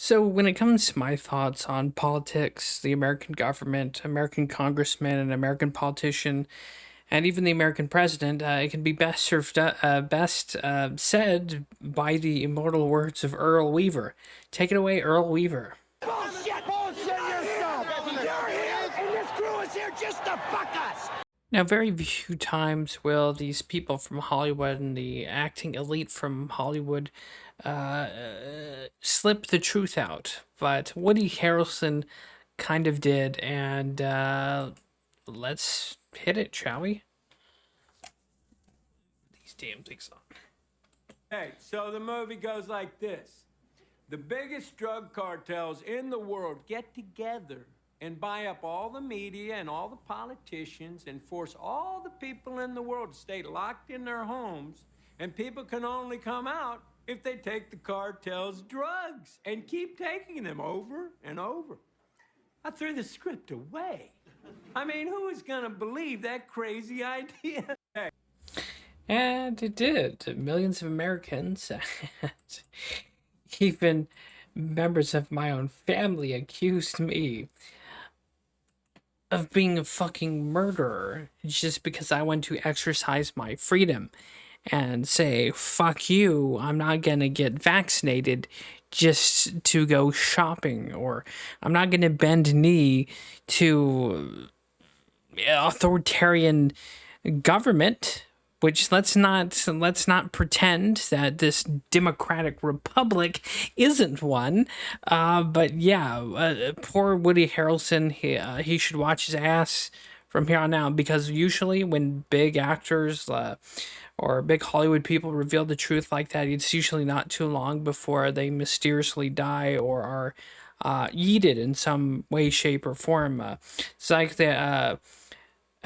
So, when it comes to my thoughts on politics, the American government, American congressman, and American politician, and even the American president, it can be best said by the immortal words of Earl Weaver. Take it away, Earl Weaver. Bullshit! Bullshit yourself! You're here, and this crew is here just to fuck us! Now, very few times will these people from Hollywood and the acting elite from Hollywood slip the truth out. But Woody Harrelson kind of did, and let's hit it, shall we? These damn things on. Hey, so the movie goes like this. The biggest drug cartels in the world get together and buy up all the media and all the politicians and force all the people in the world to stay locked in their homes, and people can only come out if they take the cartel's drugs and keep taking them over and over. I threw the script away. I mean, who is gonna believe that crazy idea? Hey. And it did. Millions of Americans, and even members of my own family, accused me of being a fucking murderer just because I went to exercise my freedom and say, fuck you, I'm not gonna get vaccinated just to go shopping, or I'm not gonna bend knee to authoritarian government. Which let's not pretend that this democratic republic isn't one. But yeah, poor Woody Harrelson. He should watch his ass from here on out, because usually when big actors or big Hollywood people reveal the truth like that, it's usually not too long before they mysteriously die or are yeeted in some way, shape, or form. It's like the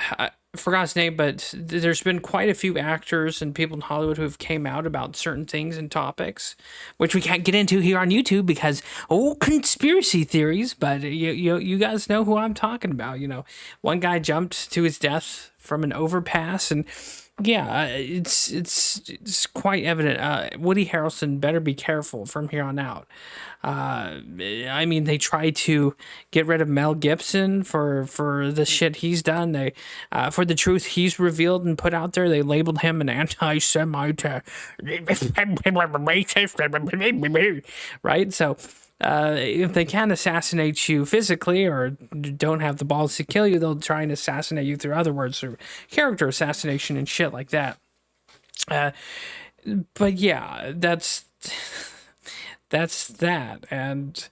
I forgot his name, but there's been quite a few actors and people in Hollywood who have came out about certain things and topics, which we can't get into here on YouTube because conspiracy theories. But you guys know who I'm talking about. You know, one guy jumped to his death from an overpass, and yeah, it's quite evident. Woody Harrelson better be careful from here on out. I mean, they tried to get rid of Mel Gibson for the shit he's done. They for the truth he's revealed and put out there. They labeled him an anti-Semite, racist, right? So. If they can't assassinate you physically or don't have the balls to kill you, they'll try and assassinate you through other words or character assassination and shit like that. But yeah, that's that. And,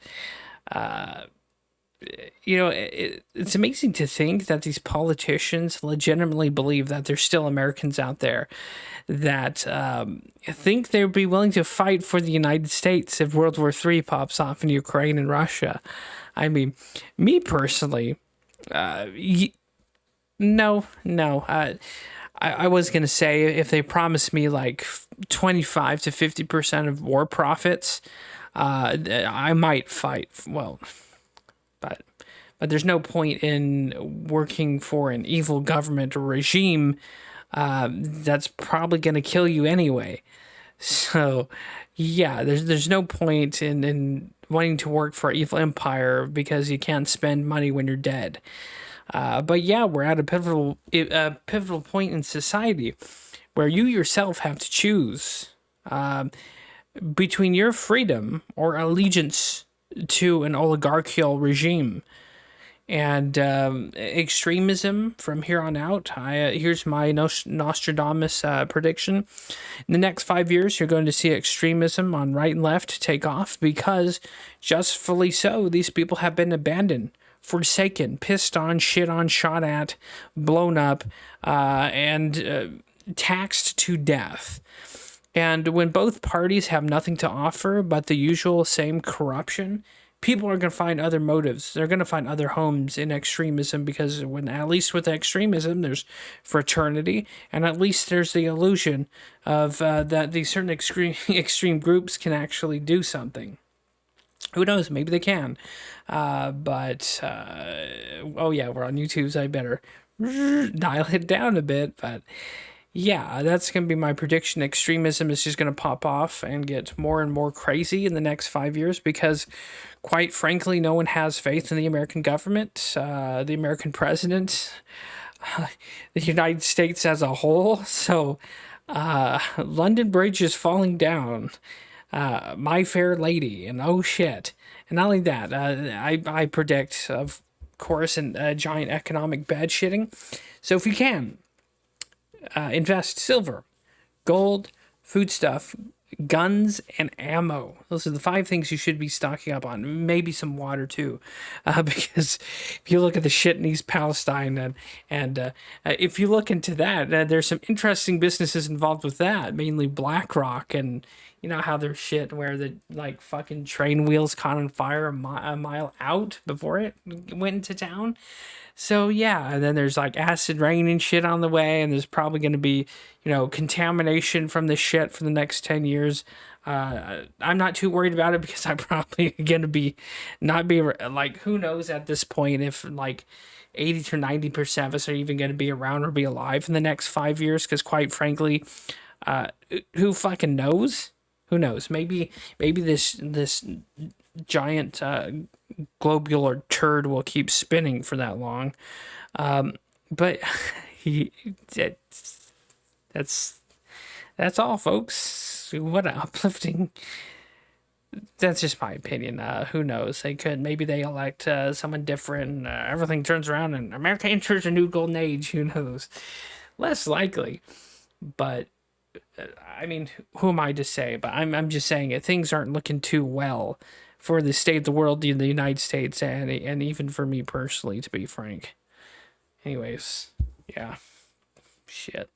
it's amazing to think that these politicians legitimately believe that there's still Americans out there that think they would be willing to fight for the United States if World War III pops off in Ukraine and Russia. I mean, me personally, no. I was going to say if they promised me like 25 to 50% of war profits, I might fight. Well, but there's no point in working for an evil government or regime that's probably going to kill you anyway. So, yeah, there's no point in wanting to work for an evil empire because you can't spend money when you're dead. But yeah, we're at a pivotal point in society where you yourself have to choose between your freedom or allegiance to an oligarchical regime. And extremism from here on out. Here's my Nostradamus prediction. In the next 5 years, you're going to see extremism on right and left take off because, justly so, these people have been abandoned, forsaken, pissed on, shit on, shot at, blown up, and taxed to death. And when both parties have nothing to offer but the usual same corruption, people are going to find other motives. They're going to find other homes in extremism because at least with extremism, there's fraternity, and at least there's the illusion of that these certain extreme groups can actually do something. Who knows? Maybe they can. But oh yeah, we're on YouTube, so I better dial it down a bit. But Yeah, that's going to be my prediction. Extremism is just going to pop off and get more and more crazy in the next 5 years because, quite frankly, no one has faith in the American government, the American president, the United States as a whole. So, London Bridge is falling down. My Fair Lady, and oh shit. And not only that, I predict, of course, a giant economic bad shitting. So if you can, invest silver, gold, foodstuff, guns, and ammo. Those are the 5 things you should be stocking up on. Maybe some water too, because if you look at the shit in East Palestine, and if you look into that, there's some interesting businesses involved with that. Mainly BlackRock, and you know how there's shit where the like fucking train wheels caught on fire a mile out before it went into town. So yeah, and then there's like acid rain and shit on the way, and there's probably going to be, contamination from the shit for the next 10 years. I'm not too worried about it because I'm probably going to not be like, who knows at this point if like 80 to 90% of us are even going to be around or be alive in the next 5 years. Because quite frankly, who fucking knows? Who knows? Maybe this giant globular turd will keep spinning for that long. But that's all, folks. What an uplifting. That's just my opinion. Who knows? Maybe they elect someone different. Everything turns around and America enters a new golden age. Who knows? Less likely. But I mean, who am I to say? But I'm just saying it. Things aren't looking too well for the state of the world in the United States, and even for me personally, to be frank. Anyways, yeah, shit.